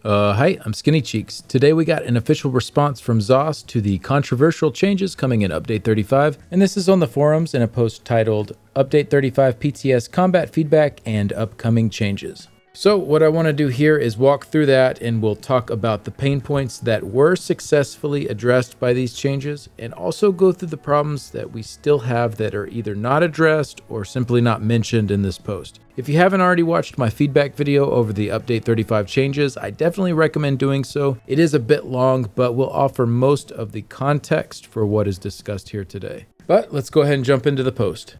Hi, I'm Skinny Cheeks. Today we got an official response from ZOS to the controversial changes coming in Update 35, and this is on the forums in a post titled Update 35 PTS Combat Feedback and Upcoming Changes. So what I want to do here is walk through that, and we'll talk about the pain points that were successfully addressed by these changes, and also go through the problems that we still have that are either not addressed or simply not mentioned in this post. If you haven't already watched my feedback video over the Update 35 changes, I definitely recommend doing so. It is a bit long, but will offer most of the context for what is discussed here today. But let's go ahead and jump into the post.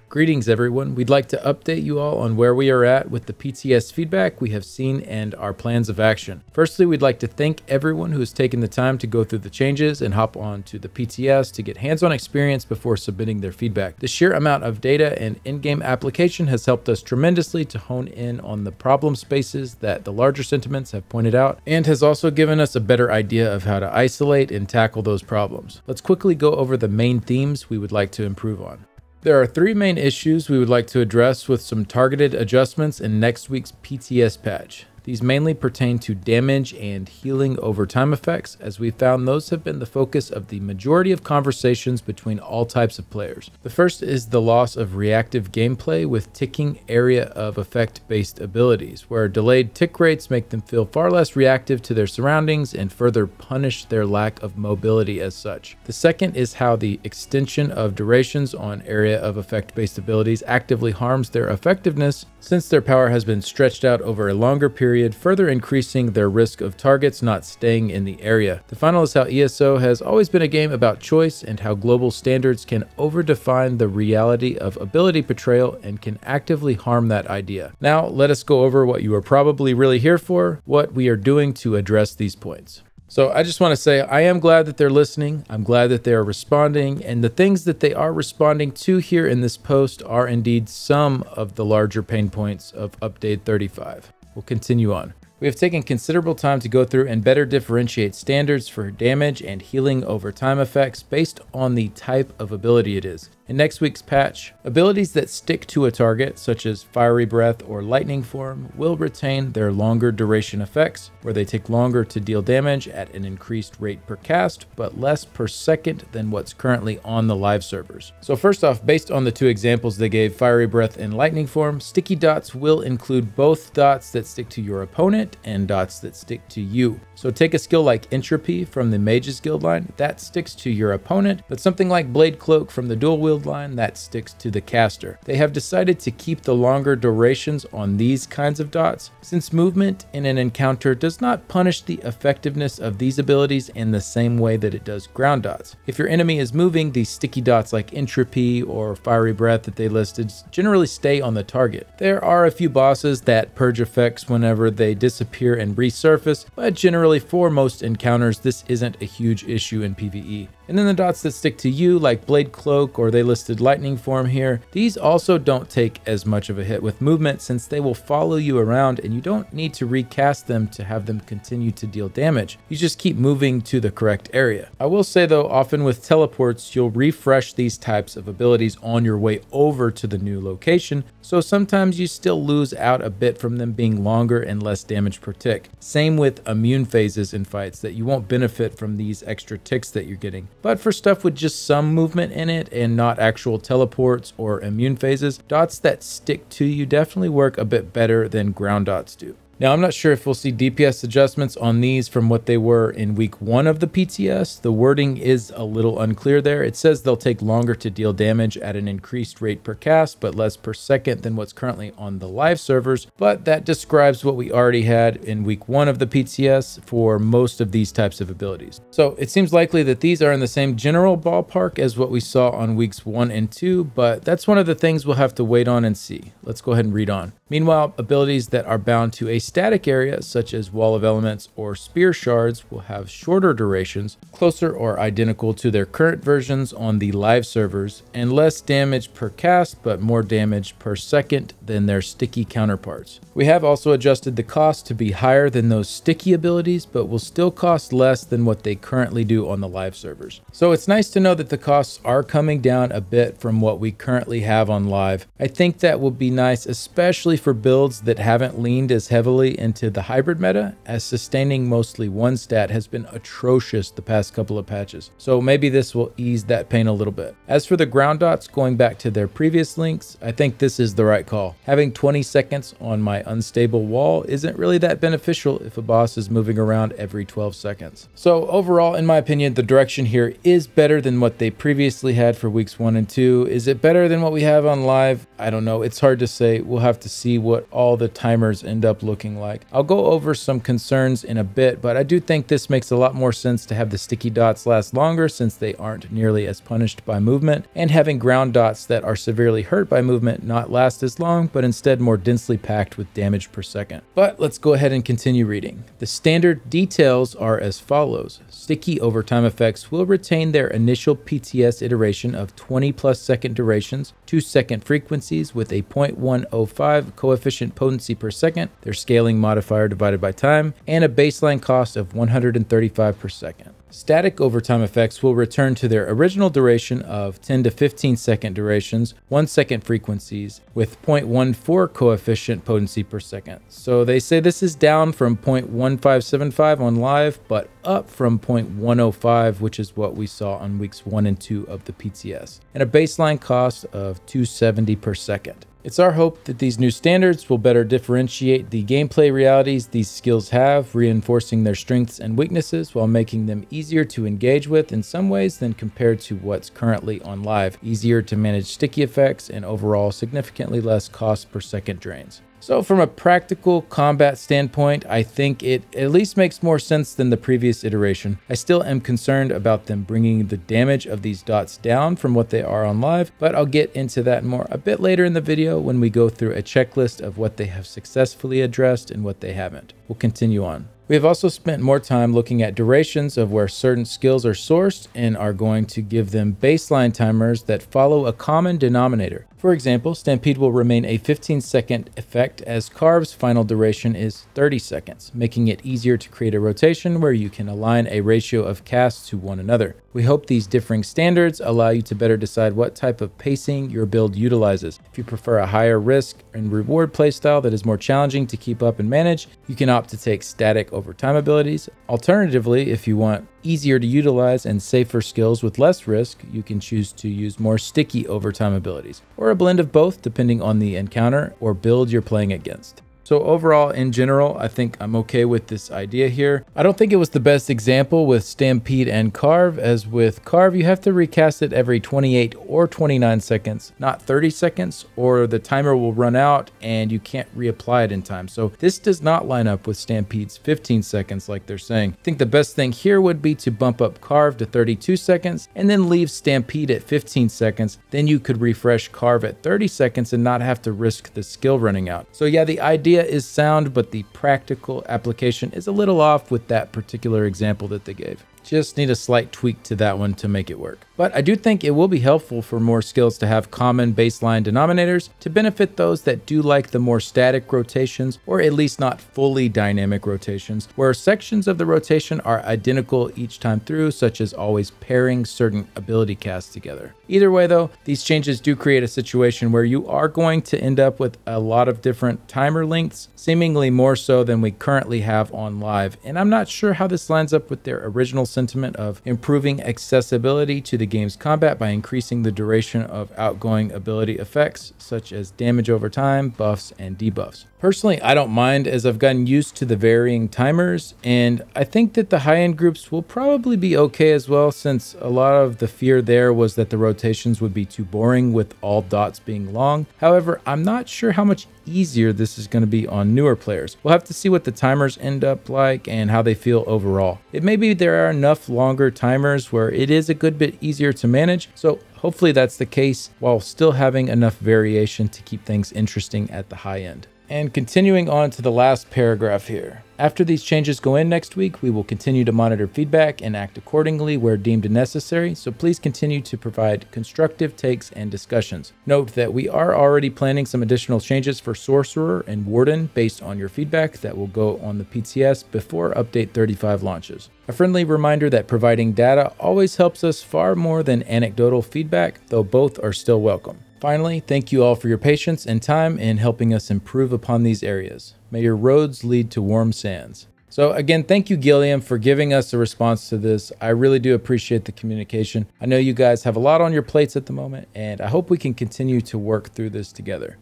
Greetings everyone, we'd like to update you all on where we are at with the PTS feedback we have seen and our plans of action. Firstly, we'd like to thank everyone who has taken the time to go through the changes and hop on to the PTS to get hands-on experience before submitting their feedback. The sheer amount of data and in-game application has helped us tremendously to hone in on the problem spaces that the larger sentiments have pointed out, and has also given us a better idea of how to isolate and tackle those problems. Let's quickly go over the main themes we would like to improve on. There are three main issues we would like to address with some targeted adjustments in next week's PTS patch. These mainly pertain to damage and healing over time effects, as we found those have been the focus of the majority of conversations between all types of players. The first is the loss of reactive gameplay with ticking area of effect-based abilities, where delayed tick rates make them feel far less reactive to their surroundings and further punish their lack of mobility as such. The second is how the extension of durations on area of effect-based abilities actively harms their effectiveness, since their power has been stretched out over a longer period, further increasing their risk of targets not staying in the area. The final is how ESO has always been a game about choice, and how global standards can overdefine the reality of ability portrayal and can actively harm that idea. Now, let us go over what you are probably really here for, what we are doing to address these points. So I just want to say I am glad that they're listening. I'm glad that they are responding, and the things that they are responding to here in this post are indeed some of the larger pain points of Update 35. We'll continue on. We have taken considerable time to go through and better differentiate standards for damage and healing over time effects based on the type of ability it is. In next week's patch, abilities that stick to a target, such as Fiery Breath or Lightning Form, will retain their longer duration effects, where they take longer to deal damage at an increased rate per cast, but less per second than what's currently on the live servers. So first off, based on the two examples they gave, Fiery Breath and Lightning Form, sticky dots will include both dots that stick to your opponent and dots that stick to you. So take a skill like Entropy from the Mage's Guild line, that sticks to your opponent, but something like Blade Cloak from the Dual Wield line, that sticks to the caster. They have decided to keep the longer durations on these kinds of dots, since movement in an encounter does not punish the effectiveness of these abilities in the same way that it does ground dots. If your enemy is moving, these sticky dots like Entropy or Fiery Breath that they listed generally stay on the target. There are a few bosses that purge effects whenever they disappear and resurface, but generally for most encounters this isn't a huge issue in PvE. And then the dots that stick to you, like Blade Cloak or they listed Lightning Form here, these also don't take as much of a hit with movement, since they will follow you around and you don't need to recast them to have them continue to deal damage. You just keep moving to the correct area. I will say though, often with teleports, you'll refresh these types of abilities on your way over to the new location, so sometimes you still lose out a bit from them being longer and less damage per tick. Same with immune phases in fights, that you won't benefit from these extra ticks that you're getting. But for stuff with just some movement in it and not actual teleports or immune phases, dots that stick to you definitely work a bit better than ground dots do. Now, I'm not sure if we'll see DPS adjustments on these from what they were in week 1 of the PTS. The wording is a little unclear there. It says they'll take longer to deal damage at an increased rate per cast, but less per second than what's currently on the live servers. But that describes what we already had in week 1 of the PTS for most of these types of abilities. So it seems likely that these are in the same general ballpark as what we saw on weeks 1 and 2, but that's one of the things we'll have to wait on and see. Let's go ahead and read on. Meanwhile, abilities that are bound to a static area, such as Wall of Elements or Spear Shards, will have shorter durations, closer or identical to their current versions on the live servers, and less damage per cast, but more damage per second than their sticky counterparts. We have also adjusted the cost to be higher than those sticky abilities, but will still cost less than what they currently do on the live servers. So it's nice to know that the costs are coming down a bit from what we currently have on live. I think that will be nice, especially for builds that haven't leaned as heavily fully into the hybrid meta, as sustaining mostly one stat has been atrocious the past couple of patches, so maybe this will ease that pain a little bit. As for the ground dots, going back to their previous links, I think this is the right call. Having 20 seconds on my unstable wall isn't really that beneficial if a boss is moving around every 12 seconds. So overall, in my opinion, the direction here is better than what they previously had for weeks 1 and 2. Is it better than what we have on live? I don't know. It's hard to say. We'll have to see what all the timers end up looking like. I'll go over some concerns in a bit, but I do think this makes a lot more sense to have the sticky dots last longer since they aren't nearly as punished by movement, and having ground dots that are severely hurt by movement not last as long, but instead more densely packed with damage per second. But let's go ahead and continue reading. The standard details are as follows. Sticky overtime effects will retain their initial PTS iteration of 20+ second durations, 2-second frequencies with a 0.105 coefficient potency per second, their scaling modifier divided by time, and a baseline cost of 135 per second. Static overtime effects will return to their original duration of 10 to 15 second durations, 1-second frequencies with 0.14 coefficient potency per second. So they say this is down from 0.1575 on live, but up from 0.105, which is what we saw on weeks 1 and 2 of the PTS, and a baseline cost of 270 per second. It's our hope that these new standards will better differentiate the gameplay realities these skills have, reinforcing their strengths and weaknesses while making them easier to engage with in some ways than compared to what's currently on live, easier to manage sticky effects, and overall significantly less cost per second drains. So from a practical combat standpoint, I think it at least makes more sense than the previous iteration. I still am concerned about them bringing the damage of these dots down from what they are on live, but I'll get into that more a bit later in the video when we go through a checklist of what they have successfully addressed and what they haven't. We'll continue on. We have also spent more time looking at durations of where certain skills are sourced and are going to give them baseline timers that follow a common denominator. For example, Stampede will remain a 15-second effect as Carve's final duration is 30 seconds, making it easier to create a rotation where you can align a ratio of casts to one another. We hope these differing standards allow you to better decide what type of pacing your build utilizes. If you prefer a higher risk and reward playstyle that is more challenging to keep up and manage, you can opt to take static overtime abilities. Alternatively, if you want easier to utilize and safer skills with less risk, you can choose to use more sticky overtime abilities, or a blend of both depending on the encounter or build you're playing against. So overall, in general, I think I'm okay with this idea here. I don't think it was the best example with Stampede and Carve, as with Carve, you have to recast it every 28 or 29 seconds, not 30 seconds, or the timer will run out and you can't reapply it in time. So this does not line up with Stampede's 15 seconds like they're saying. I think the best thing here would be to bump up Carve to 32 seconds and then leave Stampede at 15 seconds. Then you could refresh Carve at 30 seconds and not have to risk the skill running out. So yeah, the idea is sound, but the practical application is a little off with that particular example that they gave. Just need a slight tweak to that one to make it work. But I do think it will be helpful for more skills to have common baseline denominators to benefit those that do like the more static rotations, or at least not fully dynamic rotations, where sections of the rotation are identical each time through, such as always pairing certain ability casts together. Either way though, these changes do create a situation where you are going to end up with a lot of different timer lengths, seemingly more so than we currently have on live, and I'm not sure how this lines up with their original sentiment of improving accessibility to the game's combat by increasing the duration of outgoing ability effects, such as damage over time, buffs, and debuffs. Personally, I don't mind, as I've gotten used to the varying timers, and I think that the high-end groups will probably be okay as well, since a lot of the fear there was that the rotations would be too boring with all dots being long. However, I'm not sure how much easier this is going to be on newer players. We'll have to see what the timers end up like and how they feel overall. It may be there are enough longer timers where it is a good bit easier to manage, so hopefully that's the case while still having enough variation to keep things interesting at the high end. And continuing on to the last paragraph here. After these changes go in next week, we will continue to monitor feedback and act accordingly where deemed necessary, so please continue to provide constructive takes and discussions. Note that we are already planning some additional changes for Sorcerer and Warden based on your feedback that will go on the PTS before Update 35 launches. A friendly reminder that providing data always helps us far more than anecdotal feedback, though both are still welcome. Finally, thank you all for your patience and time in helping us improve upon these areas. May your roads lead to warm sands. So again, thank you, Gilliam, for giving us a response to this. I really do appreciate the communication. I know you guys have a lot on your plates at the moment, and I hope we can continue to work through this together.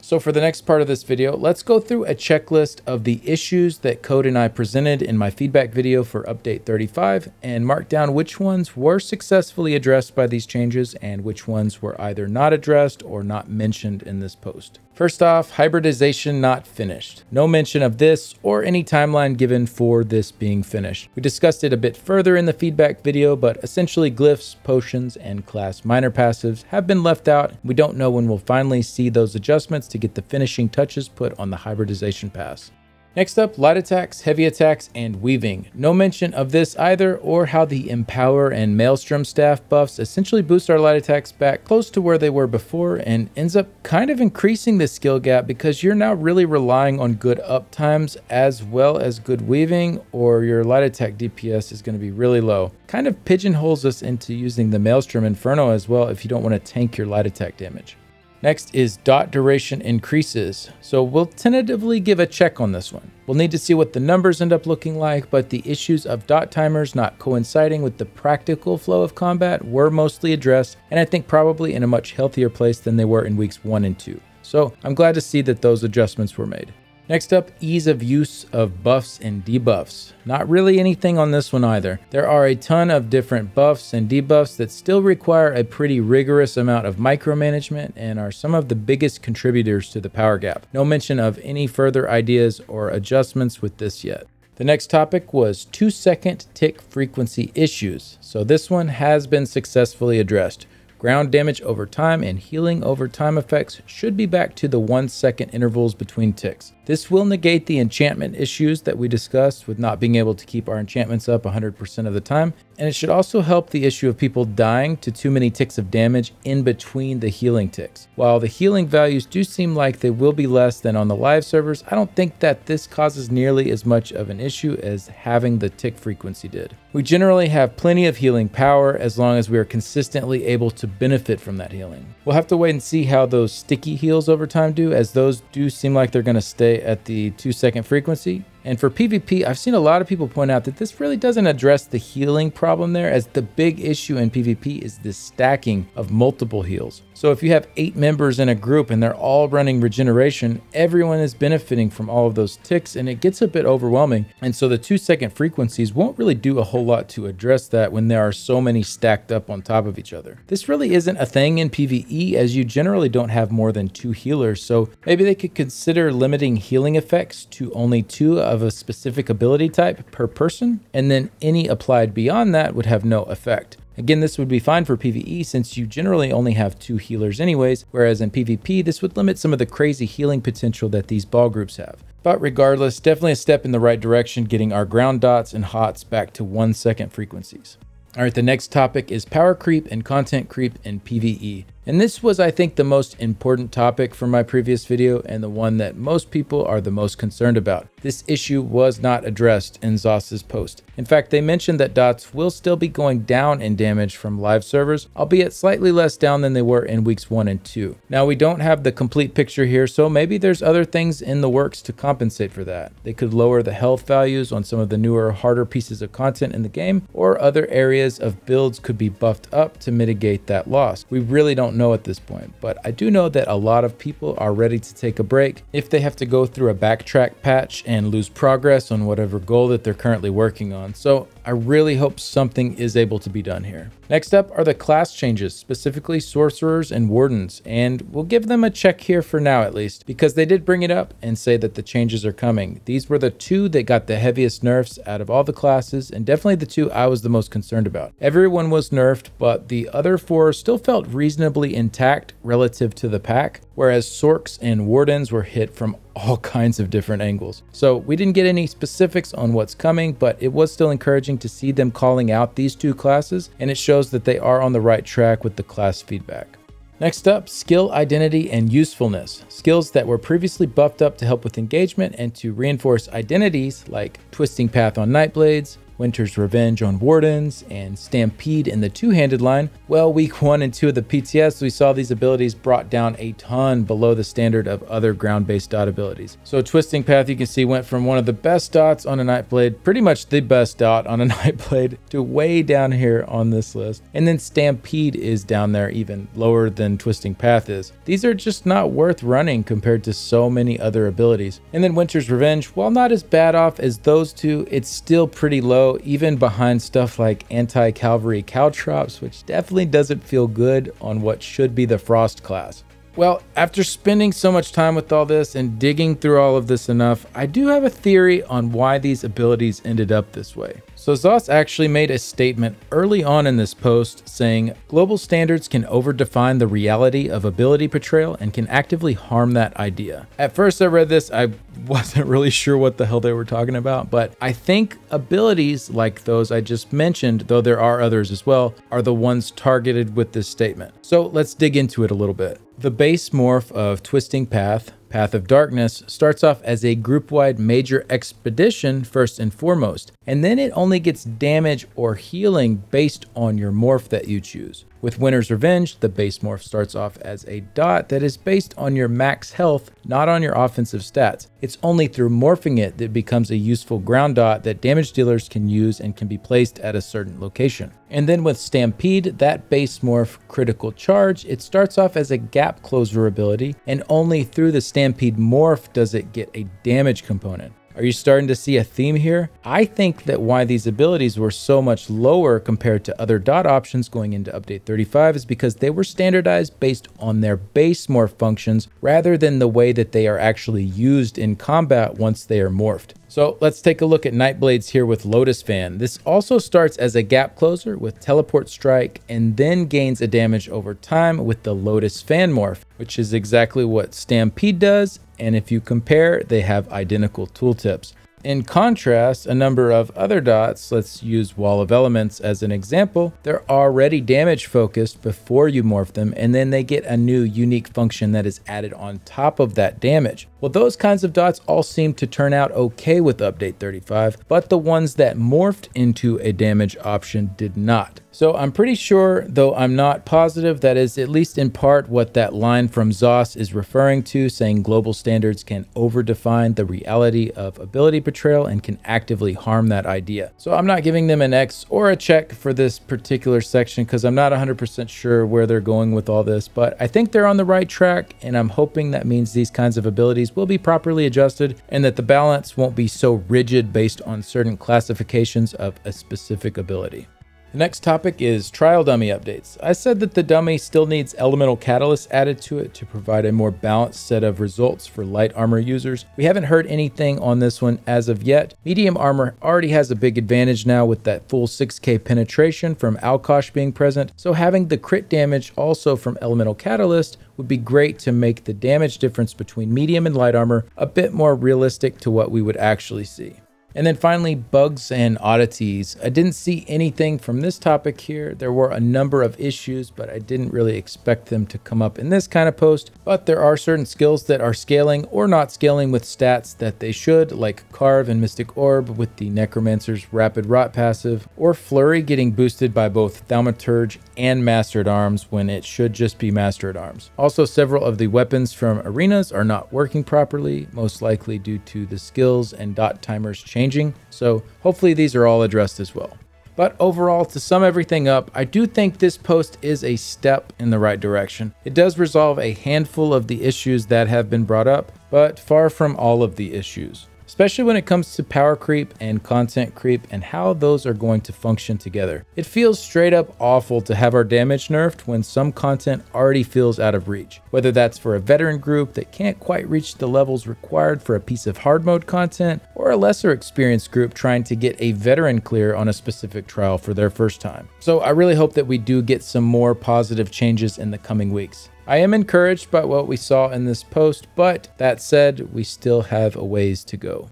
So for the next part of this video, let's go through a checklist of the issues that Code and I presented in my feedback video for update 35 and mark down which ones were successfully addressed by these changes and which ones were either not addressed or not mentioned in this post. First off, hybridization not finished. No mention of this or any timeline given for this being finished. We discussed it a bit further in the feedback video, but essentially glyphs, potions, and class minor passives have been left out. We don't know when we'll finally see those adjustments to get the finishing touches put on the hybridization pass. Next up, light attacks, heavy attacks, and weaving. No mention of this either, or how the Empower and Maelstrom staff buffs essentially boost our light attacks back close to where they were before and ends up kind of increasing the skill gap because you're now really relying on good uptimes as well as good weaving, or your light attack DPS is going to be really low. Kind of pigeonholes us into using the Maelstrom Inferno as well if you don't want to tank your light attack damage. Next is dot duration increases. So we'll tentatively give a check on this one. We'll need to see what the numbers end up looking like, but the issues of dot timers not coinciding with the practical flow of combat were mostly addressed, and I think probably in a much healthier place than they were in weeks 1 and 2. So I'm glad to see that those adjustments were made. Next up, ease of use of buffs and debuffs. Not really anything on this one either. There are a ton of different buffs and debuffs that still require a pretty rigorous amount of micromanagement and are some of the biggest contributors to the power gap. No mention of any further ideas or adjustments with this yet. The next topic was 2-second tick frequency issues. So this one has been successfully addressed. Ground damage over time and healing over time effects should be back to the 1-second intervals between ticks. This will negate the enchantment issues that we discussed with not being able to keep our enchantments up 100% of the time, and it should also help the issue of people dying to too many ticks of damage in between the healing ticks. While the healing values do seem like they will be less than on the live servers, I don't think that this causes nearly as much of an issue as having the tick frequency did. We generally have plenty of healing power as long as we are consistently able to benefit from that healing. We'll have to wait and see how those sticky heals over time do, as those do seem like they're going to stay at the 2-second frequency. And for PvP, I've seen a lot of people point out that this really doesn't address the healing problem there, as the big issue in PvP is the stacking of multiple heals. So if you have 8 members in a group and they're all running regeneration, everyone is benefiting from all of those ticks and it gets a bit overwhelming. And so the 2-second frequencies won't really do a whole lot to address that when there are so many stacked up on top of each other. This really isn't a thing in PvE, as you generally don't have more than 2 healers, so maybe they could consider limiting healing effects to only 2 of a specific ability type per person, and then any applied beyond that would have no effect. Again, this would be fine for PvE since you generally only have 2 healers anyways, whereas in PvP, this would limit some of the crazy healing potential that these ball groups have. But regardless, definitely a step in the right direction, getting our ground dots and HOTS back to 1-second frequencies. All right, the next topic is power creep and content creep in PvE. And this was, I think, the most important topic from my previous video and the one that most people are the most concerned about. This issue was not addressed in ZOS's post. In fact, they mentioned that dots will still be going down in damage from live servers, albeit slightly less down than they were in weeks 1 and 2. Now, we don't have the complete picture here, so maybe there's other things in the works to compensate for that. They could lower the health values on some of the newer, harder pieces of content in the game, or other areas of builds could be buffed up to mitigate that loss. We really don't know at this point, but I do know that a lot of people are ready to take a break if they have to go through a backtrack patch and lose progress on whatever goal that they're currently working on. So I really hope something is able to be done here. Next up are the class changes, specifically Sorcerers and Wardens, and we'll give them a check here for now at least, because they did bring it up and say that the changes are coming. These were the 2 that got the heaviest nerfs out of all the classes, and definitely the 2 I was the most concerned about. Everyone was nerfed, but the other 4 still felt reasonably intact relative to the pack, whereas Sorcs and Wardens were hit from all kinds of different angles. So we didn't get any specifics on what's coming, but it was still encouraging to see them calling out these 2 classes, and it shows that they are on the right track with the class feedback. Next up, skill identity and usefulness. Skills that were previously buffed up to help with engagement and to reinforce identities like Twisting Path on Nightblades, Winter's Revenge on Wardens, and Stampede in the two-handed line. Well, week 1 and 2 of the PTS, we saw these abilities brought down a ton below the standard of other ground-based dot abilities. So Twisting Path, you can see, went from one of the best dots on a Nightblade, pretty much the best dot on a Nightblade, to way down here on this list. And then Stampede is down there even lower than Twisting Path is. These are just not worth running compared to so many other abilities. And then Winter's Revenge, while not as bad off as those two, it's still pretty low, even behind stuff like Anti-Cavalry Caltrops, which definitely doesn't feel good on what should be the Frost class. Well, after spending so much time with all this and digging through all of this enough, I do have a theory on why these abilities ended up this way. So ZOS actually made a statement early on in this post saying, global standards can overdefine the reality of ability portrayal and can actively harm that idea. At first I read this, I wasn't really sure what the hell they were talking about, but I think abilities like those I just mentioned, though there are others as well, are the ones targeted with this statement. So let's dig into it a little bit. The base morph of Twisting Path, Path of Darkness, starts off as a group-wide major expedition first and foremost, and then it only gets damage or healing based on your morph that you choose. With Winter's Revenge, the base morph starts off as a dot that is based on your max health, not on your offensive stats. It's only through morphing it that it becomes a useful ground dot that damage dealers can use and can be placed at a certain location. And then with Stampede, that base morph critical charge, it starts off as a gap closer ability, and only through the Stampede morph does it get a damage component. Are you starting to see a theme here? I think that why these abilities were so much lower compared to other dot options going into update 35 is because they were standardized based on their base morph functions rather than the way that they are actually used in combat once they are morphed. So let's take a look at Nightblades here with Lotus Fan. This also starts as a gap closer with Teleport Strike and then gains a damage over time with the Lotus Fan morph, which is exactly what Stampede does. And if you compare, they have identical tooltips. In contrast, a number of other dots, let's use Wall of Elements as an example, they're already damage focused before you morph them, and then they get a new unique function that is added on top of that damage. Well, those kinds of dots all seem to turn out okay with update 35, but the ones that morphed into a damage option did not. So I'm pretty sure, though I'm not positive, that is at least in part what that line from ZOS is referring to, saying global standards can overdefine the reality of ability portrayal and can actively harm that idea. So I'm not giving them an X or a check for this particular section because I'm not 100% sure where they're going with all this, but I think they're on the right track, and I'm hoping that means these kinds of abilities will be properly adjusted and that the balance won't be so rigid based on certain classifications of a specific ability. The next topic is trial dummy updates. I said that the dummy still needs elemental catalyst added to it to provide a more balanced set of results for light armor users. We haven't heard anything on this one as of yet. Medium armor already has a big advantage now with that full 6k penetration from Alkosh being present, so having the crit damage also from elemental catalyst would be great to make the damage difference between medium and light armor a bit more realistic to what we would actually see. And then finally, bugs and oddities. I didn't see anything from this topic here. There were a number of issues, but I didn't really expect them to come up in this kind of post. But there are certain skills that are scaling or not scaling with stats that they should, like Carve and Mystic Orb with the Necromancer's Rapid Rot passive, or Flurry getting boosted by both Thaumaturge and Master at Arms when it should just be Master at Arms. Also, several of the weapons from arenas are not working properly, most likely due to the skills and dot timers changing. So hopefully these are all addressed as well. But overall, to sum everything up, I do think this post is a step in the right direction. It does resolve a handful of the issues that have been brought up, but far from all of the issues, especially when it comes to power creep and content creep and how those are going to function together. It feels straight up awful to have our damage nerfed when some content already feels out of reach, whether that's for a veteran group that can't quite reach the levels required for a piece of hard mode content, or a lesser experienced group trying to get a veteran clear on a specific trial for their first time. So I really hope that we do get some more positive changes in the coming weeks. I am encouraged by what we saw in this post, but that said, we still have a ways to go.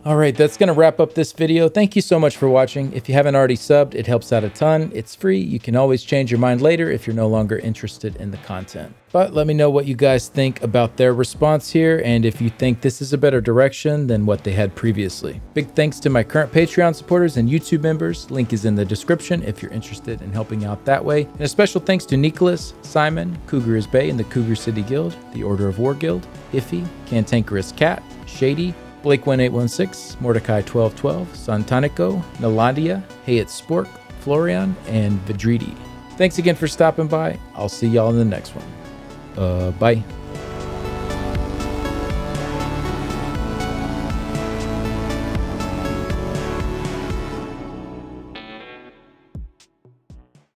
All right, that's going to wrap up this video. Thank you so much for watching. If you haven't already subbed, it helps out a ton. It's free. You can always change your mind later if you're no longer interested in the content. But let me know what you guys think about their response here, and if you think this is a better direction than what they had previously. Big thanks to my current Patreon supporters and YouTube members. Link is in the description if you're interested in helping out that way. And a special thanks to Nicholas, Simon, Cougar is Bay, and the Cougar City Guild, the Order of War Guild, Iffy, Cantankerous Cat, Shady, Blake1816, Mordecai1212, Santanico, Nalandia, Hey It's Spork, Florian, and Vidridi. Thanks again for stopping by. I'll see y'all in the next one. Bye.